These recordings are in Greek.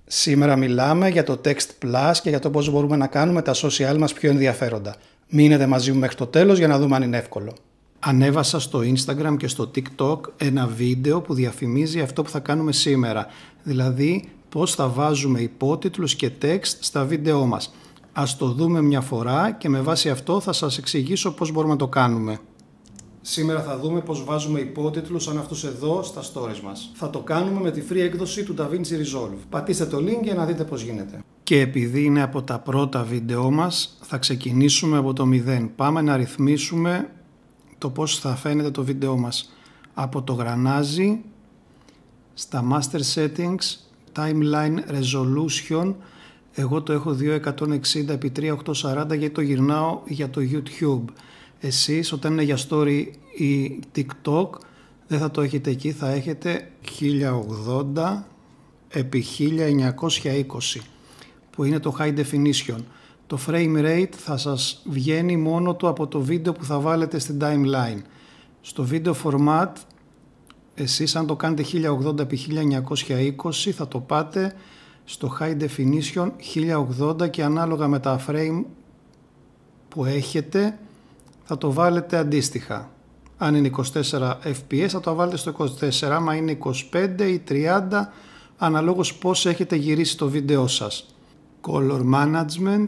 Σήμερα μιλάμε για το Text Plus και για το πώς μπορούμε να κάνουμε τα social μας πιο ενδιαφέροντα. Μείνετε μαζί μου μέχρι το τέλος για να δούμε αν είναι εύκολο. Ανέβασα στο Instagram και στο TikTok ένα βίντεο που διαφημίζει αυτό που θα κάνουμε σήμερα. Δηλαδή πώς θα βάζουμε υπότιτλους και text στα βίντεό μας. Ας το δούμε μια φορά και με βάση αυτό θα σας εξηγήσω πώς μπορούμε να το κάνουμε. Σήμερα θα δούμε πώς βάζουμε υπότιτλους σαν αυτούς εδώ στα stories μας. Θα το κάνουμε με τη free έκδοση του DaVinci Resolve. Πατήστε το link για να δείτε πώς γίνεται. Και επειδή είναι από τα πρώτα βίντεό μας, θα ξεκινήσουμε από το 0. Πάμε να ρυθμίσουμε το πώς θα φαίνεται το βίντεό μας. Από το γρανάζι, στα Master Settings, Timeline Resolution, εγώ το έχω 2160x3840 γιατί το γυρνάω για το YouTube. Εσείς όταν είναι για story ή TikTok δεν θα το έχετε εκεί, θα έχετε 1080x1920 που είναι το High Definition. Το frame rate θα σας βγαίνει μόνο του από το βίντεο που θα βάλετε στην timeline. Στο video format εσείς αν το κάνετε 1080x1920 θα το πάτε στο High Definition 1080 και ανάλογα με τα frame που έχετε θα το βάλετε αντίστοιχα. Αν είναι 24 fps θα το βάλετε στο 24, άμα είναι 25 ή 30 αναλόγως πώς έχετε γυρίσει το βίντεό σας. Color Management,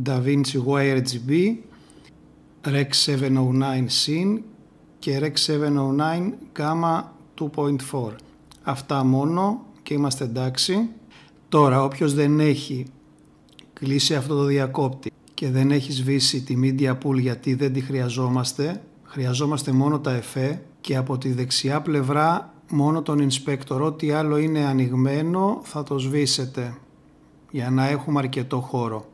DaVinci YRGB, Rec 709 Sin και Rec 709 Gamma 2.4. Αυτά μόνο και είμαστε εντάξει. Τώρα όποιος δεν έχει κλείσει αυτό το διακόπτη και δεν έχει σβήσει τη Media Pool γιατί δεν τη χρειαζόμαστε μόνο τα εφέ και από τη δεξιά πλευρά μόνο τον Inspector. Ό,τι άλλο είναι ανοιγμένο θα το σβήσετε για να έχουμε αρκετό χώρο.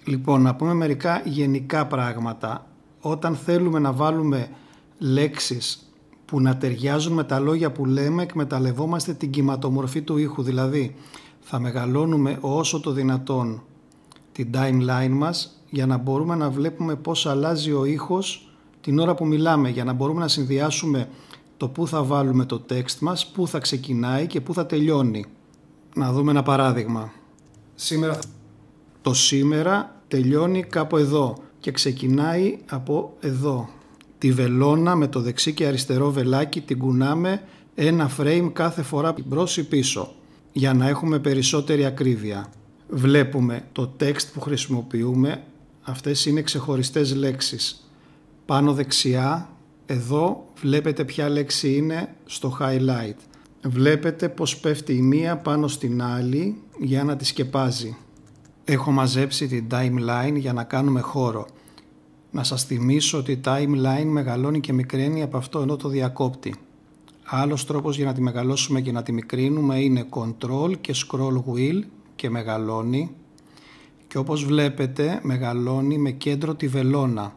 Λοιπόν, να πούμε μερικά γενικά πράγματα. Όταν θέλουμε να βάλουμε λέξεις που να ταιριάζουν με τα λόγια που λέμε, εκμεταλλευόμαστε την κυματομορφή του ήχου, δηλαδή θα μεγαλώνουμε όσο το δυνατόν την timeline μας για να μπορούμε να βλέπουμε πώς αλλάζει ο ήχος την ώρα που μιλάμε, για να μπορούμε να συνδυάσουμε το που θα βάλουμε το text μας, που θα ξεκινάει και που θα τελειώνει. Να δούμε ένα παράδειγμα. Το σήμερα τελειώνει κάπου εδώ και ξεκινάει από εδώ. Τη βελόνα με το δεξί και αριστερό βελάκι την κουνάμε ένα frame κάθε φορά μπρος ή πίσω για να έχουμε περισσότερη ακρίβεια. Βλέπουμε το text που χρησιμοποιούμε, αυτές είναι ξεχωριστές λέξεις. Πάνω δεξιά, εδώ βλέπετε ποια λέξη είναι στο highlight. Βλέπετε πως πέφτει η μία πάνω στην άλλη για να τη σκεπάζει. Έχω μαζέψει την timeline για να κάνουμε χώρο. Να σας θυμίσω ότι η timeline μεγαλώνει και μικραίνει από αυτό εδώ το διακόπτη. Άλλος τρόπος για να τη μεγαλώσουμε και να τη μικρύνουμε είναι Control και Scroll Wheel και μεγαλώνει. Και όπως βλέπετε μεγαλώνει με κέντρο τη βελόνα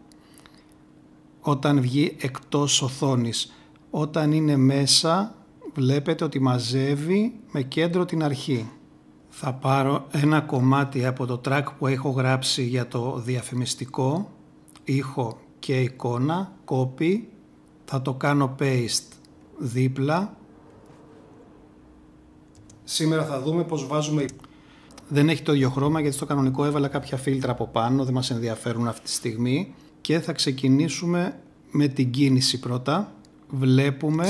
όταν βγει εκτός οθόνης. Όταν είναι μέσα βλέπετε ότι μαζεύει με κέντρο την αρχή. Θα πάρω ένα κομμάτι από το track που έχω γράψει για το διαφημιστικό, ήχο και εικόνα, copy, θα το κάνω paste δίπλα. Σήμερα θα δούμε πώς βάζουμε. Δεν έχει το ίδιο χρώμα γιατί στο κανονικό έβαλα κάποια φίλτρα από πάνω, δεν μας ενδιαφέρουν αυτή τη στιγμή. Και θα ξεκινήσουμε με την κίνηση πρώτα. Βλέπουμε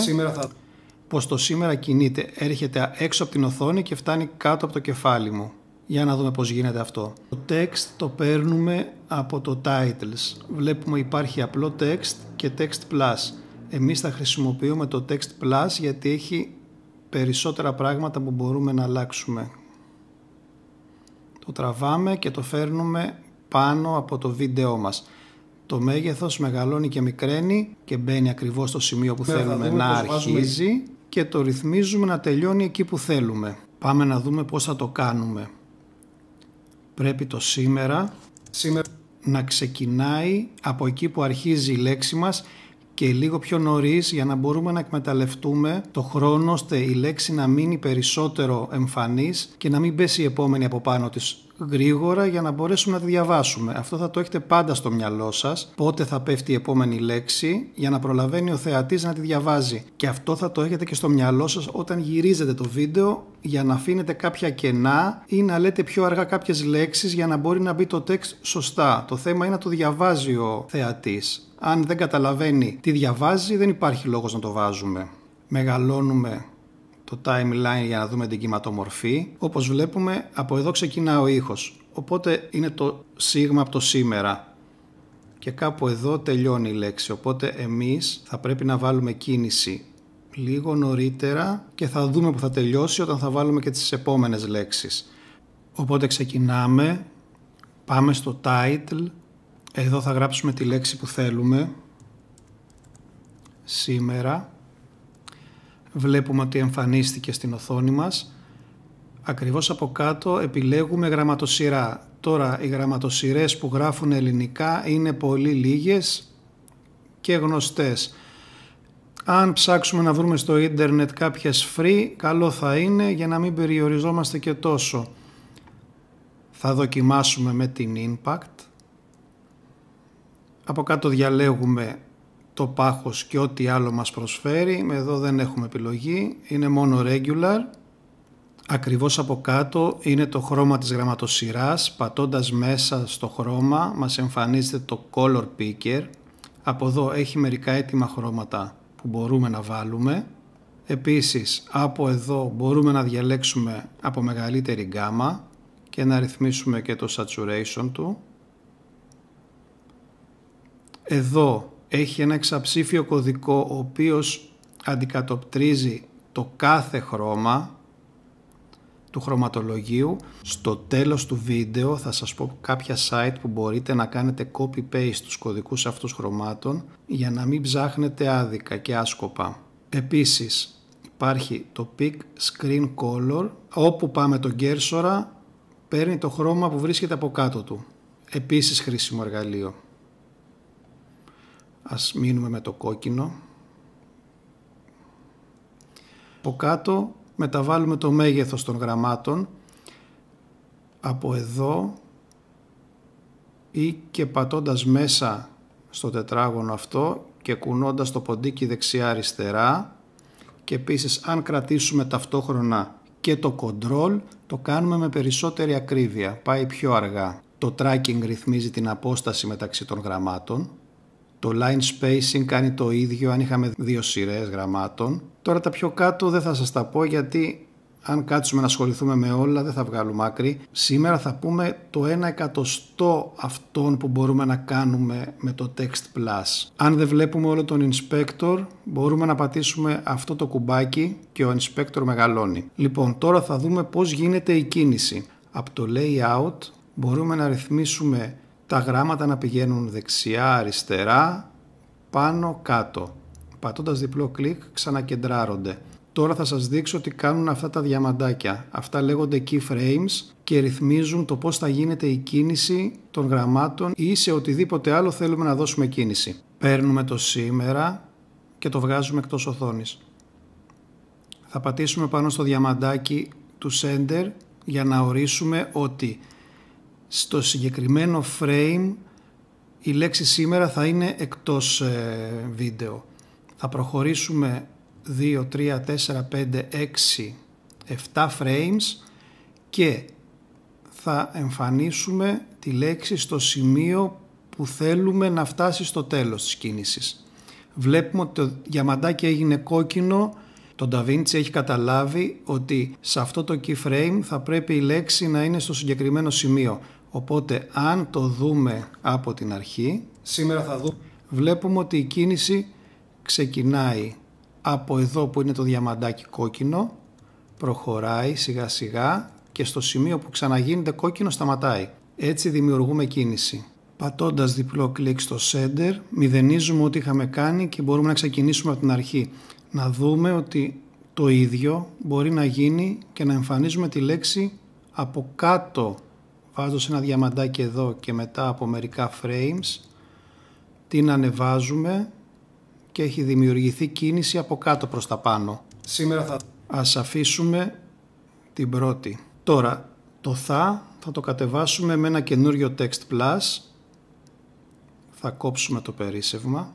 πως το σήμερα κινείται, έρχεται έξω από την οθόνη και φτάνει κάτω από το κεφάλι μου. Για να δούμε πώς γίνεται αυτό. Το text το παίρνουμε από το titles. Βλέπουμε υπάρχει απλό text και text plus. Εμείς θα χρησιμοποιούμε το text plus γιατί έχει περισσότερα πράγματα που μπορούμε να αλλάξουμε. Το τραβάμε και το φέρνουμε πάνω από το βίντεό μας. Το μέγεθος μεγαλώνει και μικραίνει και μπαίνει ακριβώς στο σημείο που θέλουμε να αρχίζει και το ρυθμίζουμε να τελειώνει εκεί που θέλουμε. Πάμε να δούμε πώς θα το κάνουμε. Πρέπει το σήμερα να ξεκινάει από εκεί που αρχίζει η λέξη μας και λίγο πιο νωρίς για να μπορούμε να εκμεταλλευτούμε το χρόνο ώστε η λέξη να μείνει περισσότερο εμφανής και να μην πέσει η επόμενη από πάνω της γρήγορα για να μπορέσουμε να τη διαβάσουμε. Αυτό θα το έχετε πάντα στο μυαλό σας, πότε θα πέφτει η επόμενη λέξη για να προλαβαίνει ο θεατής να τη διαβάζει. Και αυτό θα το έχετε και στο μυαλό σας όταν γυρίζετε το βίντεο για να αφήνετε κάποια κενά ή να λέτε πιο αργά κάποιες λέξεις για να μπορεί να μπει το text σωστά. Το θέμα είναι να το διαβάζει ο θεατής. Αν δεν καταλαβαίνει τι διαβάζει, δεν υπάρχει λόγος να το βάζουμε. Μεγαλώνουμε το timeline για να δούμε την κυματομορφή. Όπως βλέπουμε, από εδώ ξεκινά ο ήχος. Οπότε είναι το σίγμα από το σήμερα. Και κάπου εδώ τελειώνει η λέξη. Οπότε εμείς θα πρέπει να βάλουμε κίνηση λίγο νωρίτερα και θα δούμε που θα τελειώσει όταν θα βάλουμε και τις επόμενες λέξεις. Οπότε ξεκινάμε. Πάμε στο title. Εδώ θα γράψουμε τη λέξη που θέλουμε. Σήμερα. Βλέπουμε ότι εμφανίστηκε στην οθόνη μας. Ακριβώς από κάτω επιλέγουμε γραμματοσυρά. Τώρα οι γραμματοσυρές που γράφουν ελληνικά είναι πολύ λίγες και γνωστές. Αν ψάξουμε να βρούμε στο ίντερνετ κάποιες free, καλό θα είναι για να μην περιοριζόμαστε και τόσο. Θα δοκιμάσουμε με την Impact. Από κάτω διαλέγουμε το πάχος και ό,τι άλλο μας προσφέρει. Εδώ δεν έχουμε επιλογή, είναι μόνο regular. Ακριβώς από κάτω είναι το χρώμα της γραμματοσυράς. Πατώντας μέσα στο χρώμα μας εμφανίζεται το color picker. Από εδώ έχει μερικά έτοιμα χρώματα που μπορούμε να βάλουμε. Επίσης από εδώ μπορούμε να διαλέξουμε από μεγαλύτερη γκάμα και να ρυθμίσουμε και το saturation του. Εδώ έχει ένα εξαψήφιο κωδικό ο οποίος αντικατοπτρίζει το κάθε χρώμα του χρωματολογίου. Στο τέλος του βίντεο θα σας πω κάποια site που μπορείτε να κάνετε copy-paste τους κωδικούς αυτούς χρωμάτων για να μην ψάχνετε άδικα και άσκοπα. Επίσης υπάρχει το Pick Screen Color, όπου πάμε τον κέρσορα παίρνει το χρώμα που βρίσκεται από κάτω του. Επίσης χρήσιμο εργαλείο. Ας μείνουμε με το κόκκινο. Από κάτω μεταβάλουμε το μέγεθος των γραμμάτων από εδώ ή και πατώντας μέσα στο τετράγωνο αυτό και κουνώντας το ποντίκι δεξιά-αριστερά, και επίσης αν κρατήσουμε ταυτόχρονα και το control το κάνουμε με περισσότερη ακρίβεια, πάει πιο αργά. Το tracking ρυθμίζει την απόσταση μεταξύ των γραμμάτων. Το line spacing κάνει το ίδιο αν είχαμε δύο σειρές γραμμάτων. Τώρα τα πιο κάτω δεν θα σας τα πω γιατί αν κάτσουμε να ασχοληθούμε με όλα δεν θα βγάλουμε άκρη. Σήμερα θα πούμε το 1/100 αυτών που μπορούμε να κάνουμε με το Text Plus. Αν δεν βλέπουμε όλο τον inspector μπορούμε να πατήσουμε αυτό το κουμπάκι και ο inspector μεγαλώνει. Λοιπόν, τώρα θα δούμε πώς γίνεται η κίνηση. Από το layout μπορούμε να ρυθμίσουμε τα γράμματα να πηγαίνουν δεξιά, αριστερά, πάνω, κάτω. Πατώντας διπλό κλικ ξανακεντράρονται. Τώρα θα σας δείξω τι κάνουν αυτά τα διαμαντάκια. Αυτά λέγονται keyframes και ρυθμίζουν το πώς θα γίνεται η κίνηση των γραμμάτων ή σε οτιδήποτε άλλο θέλουμε να δώσουμε κίνηση. Παίρνουμε το σήμερα και το βγάζουμε εκτός οθόνης. Θα πατήσουμε πάνω στο διαμαντάκι του sender για να ορίσουμε ότι στο συγκεκριμένο frame η λέξη σήμερα θα είναι εκτός βίντεο. Θα προχωρήσουμε 2, 3, 4, 5, 6, 7 frames και θα εμφανίσουμε τη λέξη στο σημείο που θέλουμε να φτάσει στο τέλος της κίνησης. Βλέπουμε ότι το διαμαντάκι έγινε κόκκινο. Το DaVinci έχει καταλάβει ότι σε αυτό το keyframe θα πρέπει η λέξη να είναι στο συγκεκριμένο σημείο. Οπότε αν το δούμε από την αρχή, σήμερα θα δούμε, βλέπουμε ότι η κίνηση ξεκινάει από εδώ που είναι το διαμαντάκι κόκκινο, προχωράει σιγά σιγά και στο σημείο που ξαναγίνεται κόκκινο σταματάει. Έτσι δημιουργούμε κίνηση. Πατώντας διπλό κλικ στο sender, μηδενίζουμε ό,τι είχαμε κάνει και μπορούμε να ξεκινήσουμε από την αρχή. Να δούμε ότι το ίδιο μπορεί να γίνει και να εμφανίζουμε τη λέξη από κάτω. Βάζω ένα διαμαντάκι εδώ και μετά από μερικά frames την ανεβάζουμε και έχει δημιουργηθεί κίνηση από κάτω προς τα πάνω. Σήμερα Ας αφήσουμε την πρώτη. Τώρα το θα το κατεβάσουμε με ένα καινούριο text plus. Θα κόψουμε το περίσσευμα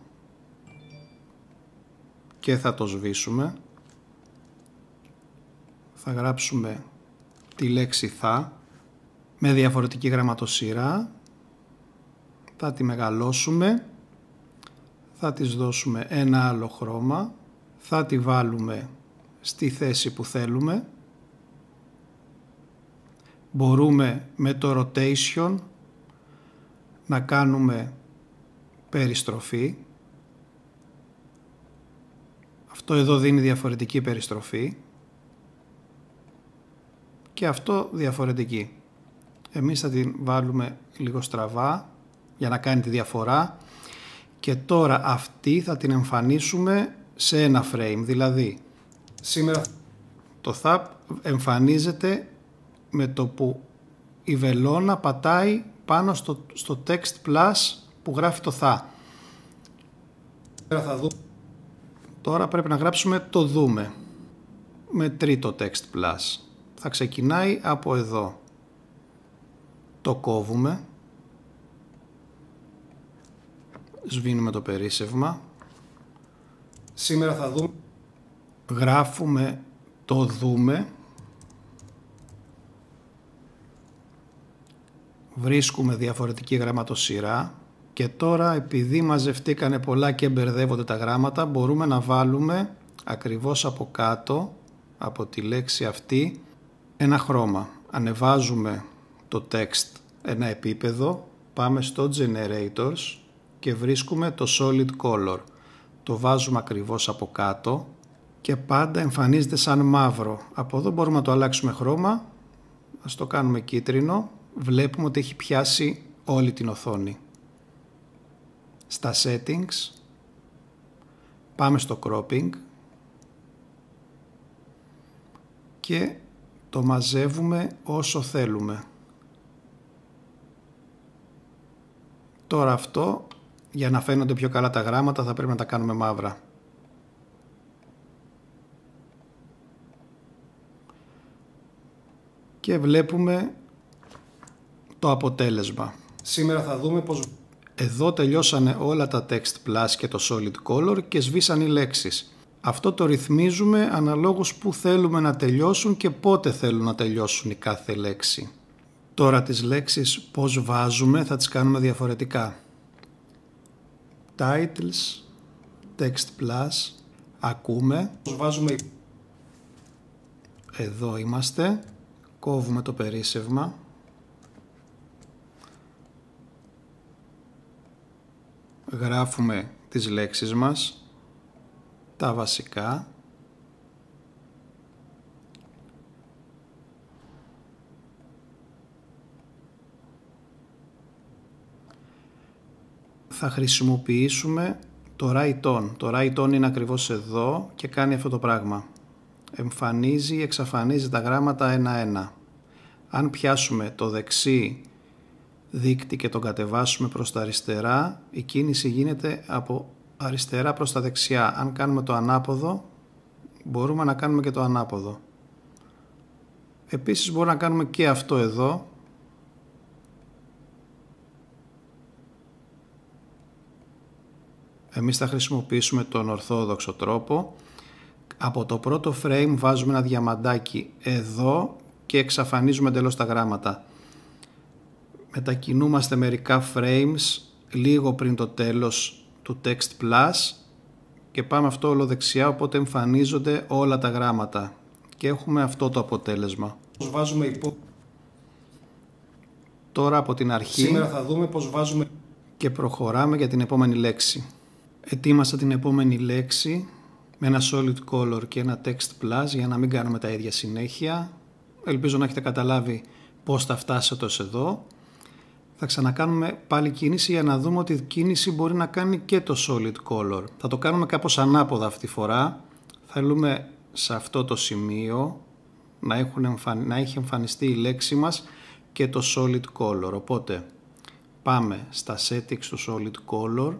και θα το σβήσουμε. Θα γράψουμε τη λέξη θα με διαφορετική γραμματοσυρά. Θα τη μεγαλώσουμε. Θα της δώσουμε ένα άλλο χρώμα. Θα τη βάλουμε στη θέση που θέλουμε. Μπορούμε με το rotation να κάνουμε περιστροφή. Αυτό εδώ δίνει διαφορετική περιστροφή και αυτό διαφορετική. Εμείς θα την βάλουμε λίγο στραβά για να κάνει τη διαφορά και τώρα αυτή θα την εμφανίσουμε σε ένα frame, δηλαδή σήμερα το θα εμφανίζεται με το που η βελόνα πατάει πάνω στο text plus που γράφει το θα. Τώρα πρέπει να γράψουμε το δούμε με τρίτο text plus. Θα ξεκινάει από εδώ. Το κόβουμε. Σβήνουμε το περίσσευμα. Σήμερα θα δούμε. Γράφουμε το δούμε. Βρίσκουμε διαφορετική γραμματοσυρά και τώρα επειδή μαζευτήκανε πολλά και μπερδεύονται τα γράμματα μπορούμε να βάλουμε ακριβώς από κάτω από τη λέξη αυτή ένα χρώμα. Ανεβάζουμε το text ένα επίπεδο, πάμε στο generators και βρίσκουμε το solid color. Το βάζουμε ακριβώς από κάτω και πάντα εμφανίζεται σαν μαύρο. Από εδώ μπορούμε να το αλλάξουμε χρώμα. Ας το κάνουμε κίτρινο. Βλέπουμε ότι έχει πιάσει όλη την οθόνη. Στα settings πάμε στο cropping και το μαζεύουμε όσο θέλουμε. Τώρα αυτό για να φαίνονται πιο καλά τα γράμματα θα πρέπει να τα κάνουμε μαύρα. Και βλέπουμε το αποτέλεσμα. Σήμερα θα δούμε πως εδώ τελειώσανε όλα τα text plus και το solid color και σβήσαν οι λέξεις. Αυτό το ρυθμίζουμε αναλόγως που θέλουμε να τελειώσουν και πότε θέλουν να τελειώσουν η κάθε λέξη. Τώρα τις λέξεις πώς βάζουμε θα τις κάνουμε διαφορετικά. Titles, text plus, ακούμε. Πώς βάζουμε. Εδώ είμαστε. Κόβουμε το περίσσευμα. Γράφουμε τις λέξεις μας, τα βασικά. Θα χρησιμοποιήσουμε το write on. Το write on είναι ακριβώς εδώ και κάνει αυτό το πράγμα. Εμφανίζει, εξαφανίζει τα γράμματα ένα-ένα. Αν πιάσουμε το δεξί δείκτη και τον κατεβάσουμε προς τα αριστερά, η κίνηση γίνεται από αριστερά προς τα δεξιά. Αν κάνουμε το ανάποδο, μπορούμε να κάνουμε και το ανάποδο. Επίσης μπορούμε να κάνουμε και αυτό εδώ. Εμείς θα χρησιμοποιήσουμε τον ορθόδοξο τρόπο. Από το πρώτο frame βάζουμε ένα διαμαντάκι εδώ και εξαφανίζουμε εντελώς τα γράμματα. Μετακινούμαστε μερικά frames λίγο πριν το τέλος του text plus και πάμε αυτό όλο δεξιά, οπότε εμφανίζονται όλα τα γράμματα και έχουμε αυτό το αποτέλεσμα. Πώς βάζουμε Τώρα από την αρχή σήμερα θα δούμε πώς βάζουμε και προχωράμε για την επόμενη λέξη. Ετοίμασα την επόμενη λέξη με ένα solid color και ένα text plus για να μην κάνουμε τα ίδια συνέχεια. Ελπίζω να έχετε καταλάβει πώς θα φτάσετε ως εδώ. Θα ξανακάνουμε πάλι κίνηση για να δούμε ότι η κίνηση μπορεί να κάνει και το solid color. Θα το κάνουμε κάπως ανάποδα αυτή τη φορά. Θέλουμε σε αυτό το σημείο να έχει εμφανιστεί η λέξη μας και το solid color. Οπότε πάμε στα settings του solid color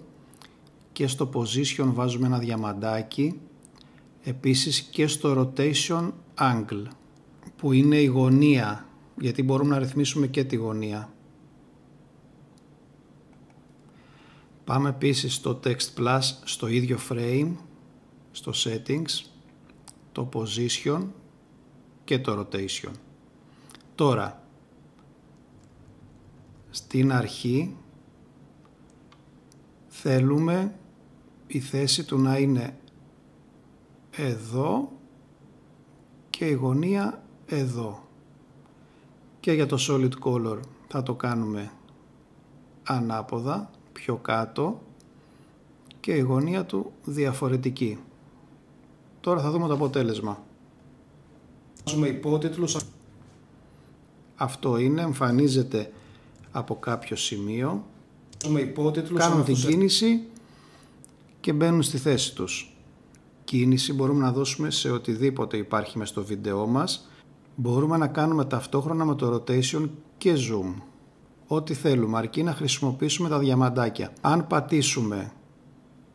και στο position βάζουμε ένα διαμαντάκι, επίσης και στο rotation angle που είναι η γωνία, γιατί μπορούμε να ρυθμίσουμε και τη γωνία. Πάμε επίσης στο Text Plus, στο ίδιο frame, στο Settings, το Position και το Rotation. Τώρα, στην αρχή θέλουμε η θέση του να είναι εδώ και η γωνία εδώ. Και για το Solid Color θα το κάνουμε ανάποδα, πιο κάτω, και η γωνία του διαφορετική. Τώρα θα δούμε το αποτέλεσμα. Βάζουμε υπότιτλους. Αυτό είναι, εμφανίζεται από κάποιο σημείο. Βάζουμε υπότιτλους. Κάνουμε την κίνηση και μπαίνουν στη θέση τους. Κίνηση μπορούμε να δώσουμε σε οτιδήποτε υπάρχει μες στο βίντεό μας. Μπορούμε να κάνουμε ταυτόχρονα με το rotation και zoom. Ό,τι θέλουμε, αρκεί να χρησιμοποιήσουμε τα διαμαντάκια. Αν πατήσουμε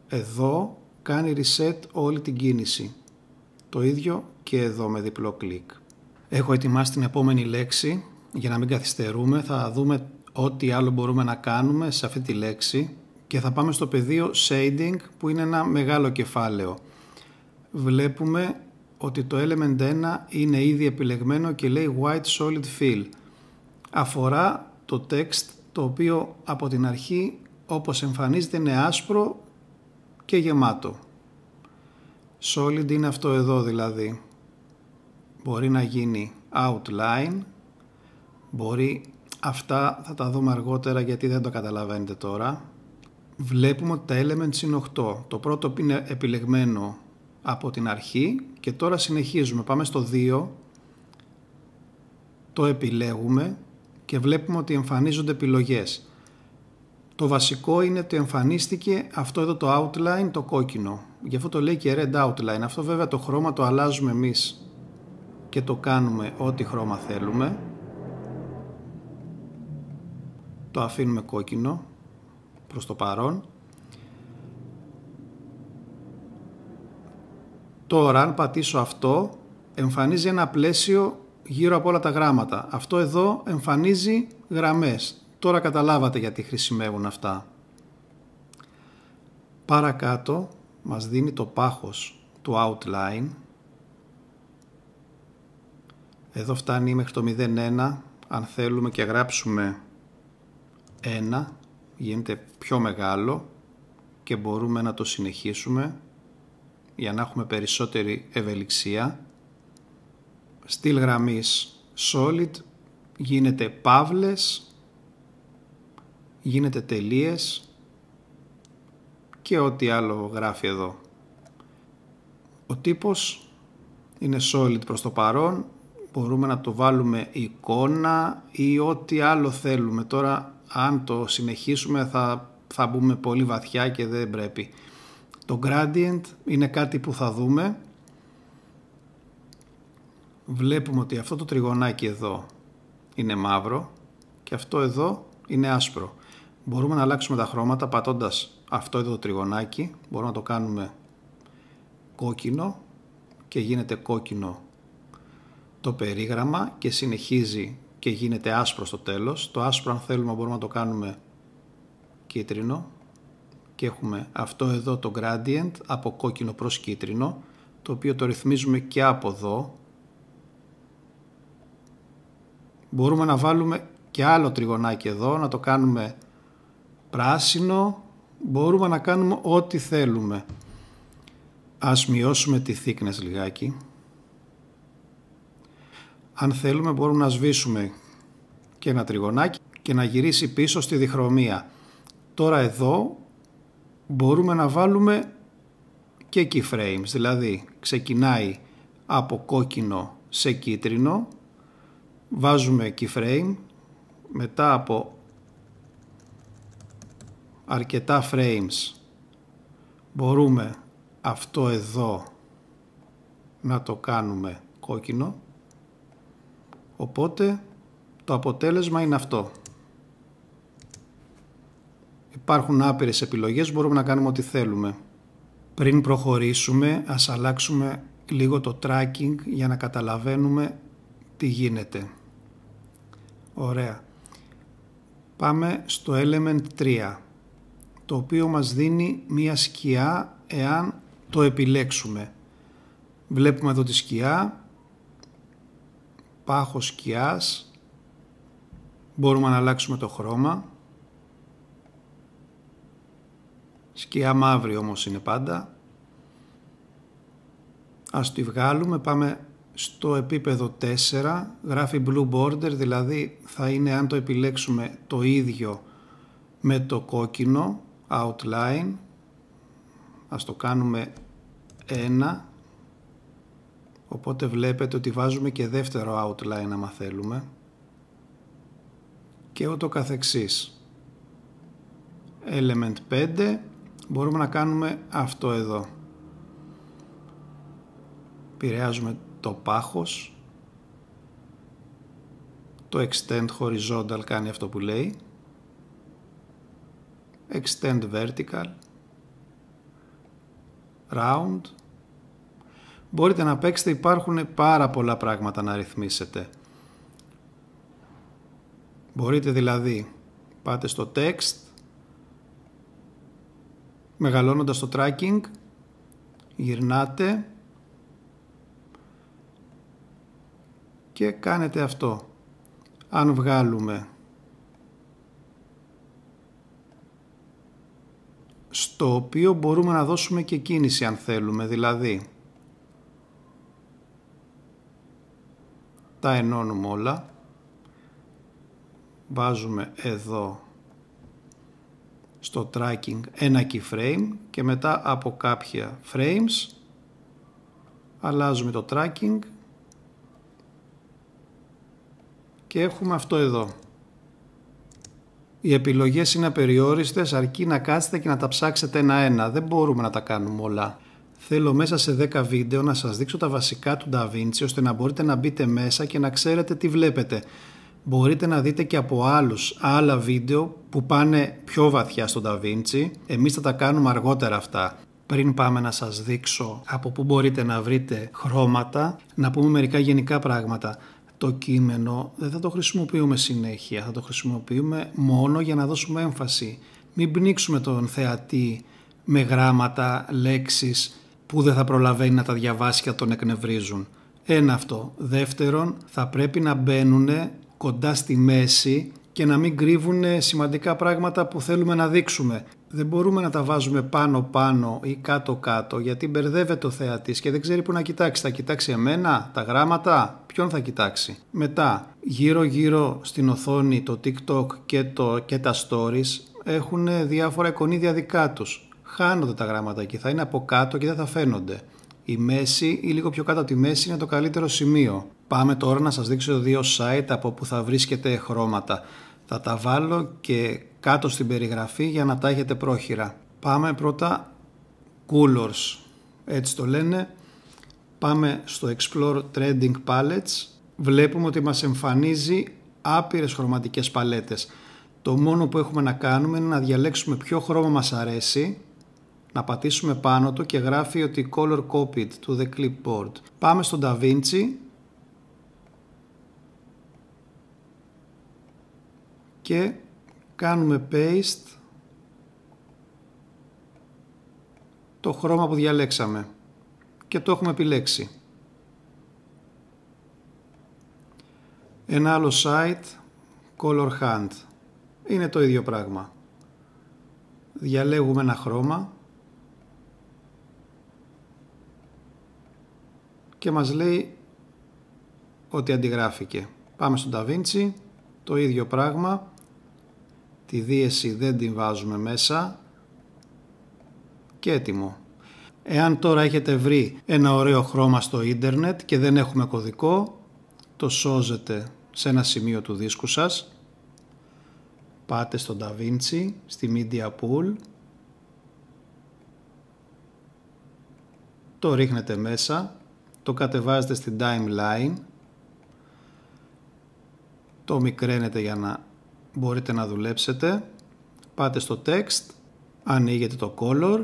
εδώ, κάνει reset όλη την κίνηση. Το ίδιο και εδώ με διπλό κλικ. Έχω ετοιμάσει την επόμενη λέξη. Για να μην καθυστερούμε, θα δούμε ό,τι άλλο μπορούμε να κάνουμε σε αυτή τη λέξη και θα πάμε στο πεδίο Shading, που είναι ένα μεγάλο κεφάλαιο. Βλέπουμε ότι το Element 1 είναι ήδη επιλεγμένο και λέει White Solid Fill. Αφορά το text, το οποίο από την αρχή, όπως εμφανίζεται, είναι άσπρο και γεμάτο. Solid είναι αυτό εδώ δηλαδή. Μπορεί να γίνει outline, μπορεί, αυτά θα τα δούμε αργότερα γιατί δεν το καταλαβαίνετε τώρα. Βλέπουμε ότι τα elements είναι 8. Το πρώτο είναι επιλεγμένο από την αρχή και τώρα συνεχίζουμε. Πάμε στο 2, το επιλέγουμε και βλέπουμε ότι εμφανίζονται επιλογές. Το βασικό είναι ότι εμφανίστηκε αυτό εδώ το outline, το κόκκινο. Γι' αυτό το λέει και red outline. Αυτό βέβαια το χρώμα το αλλάζουμε εμείς και το κάνουμε ό,τι χρώμα θέλουμε. Το αφήνουμε κόκκινο προς το παρόν. Τώρα αν πατήσω αυτό, εμφανίζει ένα πλαίσιο γύρω από όλα τα γράμματα. Αυτό εδώ εμφανίζει γραμμές. Τώρα καταλάβατε γιατί χρησιμεύουν αυτά. Παρακάτω μας δίνει το πάχος του outline. Εδώ φτάνει μέχρι το 0,1. Αν θέλουμε και γράψουμε 1, γίνεται πιο μεγάλο και μπορούμε να το συνεχίσουμε για να έχουμε περισσότερη ευελιξία. Στυλ γραμμής solid γίνεται παύλες, γίνεται τελείες και ό,τι άλλο γράφει εδώ. Ο τύπος είναι solid προς το παρόν, μπορούμε να το βάλουμε εικόνα ή ό,τι άλλο θέλουμε. Τώρα αν το συνεχίσουμε θα μπούμε πολύ βαθιά και δεν πρέπει. Το gradient είναι κάτι που θα δούμε. Βλέπουμε ότι αυτό το τριγωνάκι εδώ είναι μαύρο και αυτό εδώ είναι άσπρο. Μπορούμε να αλλάξουμε τα χρώματα πατώντας αυτό εδώ το τριγωνάκι. Μπορούμε να το κάνουμε κόκκινο και γίνεται κόκκινο το περίγραμμα και συνεχίζει και γίνεται άσπρο στο τέλος. Το άσπρο αν θέλουμε μπορούμε να το κάνουμε κίτρινο και έχουμε αυτό εδώ το gradient από κόκκινο προς κίτρινο, το οποίο το ρυθμίζουμε και από εδώ. Μπορούμε να βάλουμε και άλλο τριγωνάκι εδώ, να το κάνουμε πράσινο, μπορούμε να κάνουμε ό,τι θέλουμε. Ας μειώσουμε τη thickness λιγάκι. Αν θέλουμε μπορούμε να σβήσουμε και ένα τριγωνάκι και να γυρίσει πίσω στη διχρωμία. Τώρα εδώ μπορούμε να βάλουμε και keyframes, δηλαδή ξεκινάει από κόκκινο σε κίτρινο, βάζουμε keyframe, μετά από αρκετά frames μπορούμε αυτό εδώ να το κάνουμε κόκκινο, οπότε το αποτέλεσμα είναι αυτό. Υπάρχουν άπειρες επιλογές, μπορούμε να κάνουμε ό,τι θέλουμε. Πριν προχωρήσουμε, ας αλλάξουμε λίγο το tracking για να καταλαβαίνουμε τι γίνεται. Ωραία. Πάμε στο element 3, το οποίο μας δίνει μία σκιά εάν το επιλέξουμε. Βλέπουμε εδώ τη σκιά, πάχος σκιάς, μπορούμε να αλλάξουμε το χρώμα. Σκιά μαύρη όμως είναι πάντα. Ας τη βγάλουμε, πάμε στο επίπεδο 4, γράφει blue border, δηλαδή θα είναι αν το επιλέξουμε το ίδιο με το κόκκινο outline. Ας το κάνουμε 1, οπότε βλέπετε ότι βάζουμε και δεύτερο outline άμα θέλουμε και ούτω καθεξής. Element 5 μπορούμε να κάνουμε αυτό εδώ. Επηρεάζουμε το πάχος, το extend horizontal κάνει αυτό που λέει, extend vertical, round. Μπορείτε να παίξετε, υπάρχουν πάρα πολλά πράγματα να ρυθμίσετε. Μπορείτε δηλαδή, πάτε στο text, μεγαλώνοντας το tracking, γυρνάτε και κάνετε αυτό. Αν βγάλουμε στο οποίο μπορούμε να δώσουμε και κίνηση αν θέλουμε, δηλαδή τα ενώνουμε όλα, βάζουμε εδώ στο tracking ένα keyframe και μετά από κάποια frames αλλάζουμε το tracking και έχουμε αυτό εδώ. Οι επιλογές είναι απεριόριστες, αρκεί να κάτσετε και να τα ψάξετε ένα-ένα. Δεν μπορούμε να τα κάνουμε όλα. Θέλω μέσα σε 10 βίντεο να σας δείξω τα βασικά του DaVinci, ώστε να μπορείτε να μπείτε μέσα και να ξέρετε τι βλέπετε. Μπορείτε να δείτε και από άλλα βίντεο που πάνε πιο βαθιά στο DaVinci. Εμείς θα τα κάνουμε αργότερα αυτά. Πριν πάμε να σας δείξω από πού μπορείτε να βρείτε χρώματα, να πούμε μερικά γενικά πράγματα. Το κείμενο δεν θα το χρησιμοποιούμε συνέχεια, θα το χρησιμοποιούμε μόνο για να δώσουμε έμφαση. Μην πνίξουμε τον θεατή με γράμματα, λέξεις που δεν θα προλαβαίνει να τα διαβάσει και να τον εκνευρίζουν. Ένα αυτό. Δεύτερον, θα πρέπει να μπαίνουν κοντά στη μέση και να μην κρύβουν σημαντικά πράγματα που θέλουμε να δείξουμε. Δεν μπορούμε να τα βάζουμε πάνω-πάνω ή κάτω-κάτω, γιατί μπερδεύεται ο θεατής και δεν ξέρει που να κοιτάξει. Θα κοιτάξει εμένα, τα γράμματα, ποιον θα κοιτάξει. Μετά, γύρω-γύρω στην οθόνη το TikTok και τα stories έχουν διάφορα εικονίδια δικά τους. Χάνονται τα γράμματα εκεί, θα είναι από κάτω και δεν θα φαίνονται. Η μέση ή λίγο πιο κάτω από τη μέση είναι το καλύτερο σημείο. Πάμε τώρα να σας δείξω 2 site από που θα βρίσκετε χρώματα. Θα τα βάλω και κάτω στην περιγραφή για να τα έχετε πρόχειρα. Πάμε πρώτα Colors, έτσι το λένε. Πάμε στο Explore Trending Palettes. Βλέπουμε ότι μας εμφανίζει άπειρες χρωματικές παλέτες. Το μόνο που έχουμε να κάνουμε είναι να διαλέξουμε ποιο χρώμα μας αρέσει, να πατήσουμε πάνω του και γράφει ότι Color Copied to the Clipboard. Πάμε στο DaVinci και κάνουμε paste το χρώμα που διαλέξαμε και το έχουμε επιλέξει. Ένα άλλο site, Color Hunt, είναι το ίδιο πράγμα. Διαλέγουμε ένα χρώμα και μας λέει ότι αντιγράφηκε. Πάμε στο DaVinci, το ίδιο πράγμα. Τη δίεση δεν την βάζουμε μέσα και έτοιμο. Εάν τώρα έχετε βρει ένα ωραίο χρώμα στο ίντερνετ και δεν έχουμε κωδικό, το σώζετε σε ένα σημείο του δίσκου σας. Πάτε στο DaVinci, στη Media Pool, το ρίχνετε μέσα, το κατεβάζετε στην timeline, το μικραίνετε για να μπορείτε να δουλέψετε, Πάτε στο text, ανοίγετε το color,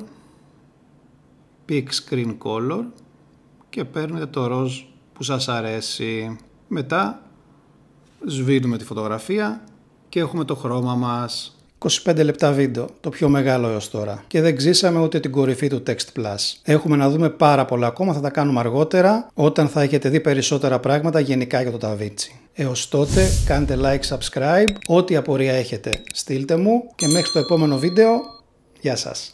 pick screen color και παίρνετε το ροζ που σας αρέσει. Μετά σβήνουμε τη φωτογραφία και έχουμε το χρώμα μας. 25 λεπτά βίντεο, το πιο μεγάλο έως τώρα. Και δεν ξύσαμε ούτε την κορυφή του Text Plus. Έχουμε να δούμε πάρα πολλά ακόμα, θα τα κάνουμε αργότερα, όταν θα έχετε δει περισσότερα πράγματα γενικά για το DaVinci. Έως τότε κάντε like, subscribe, ό,τι απορία έχετε στείλτε μου και μέχρι το επόμενο βίντεο, γεια σας.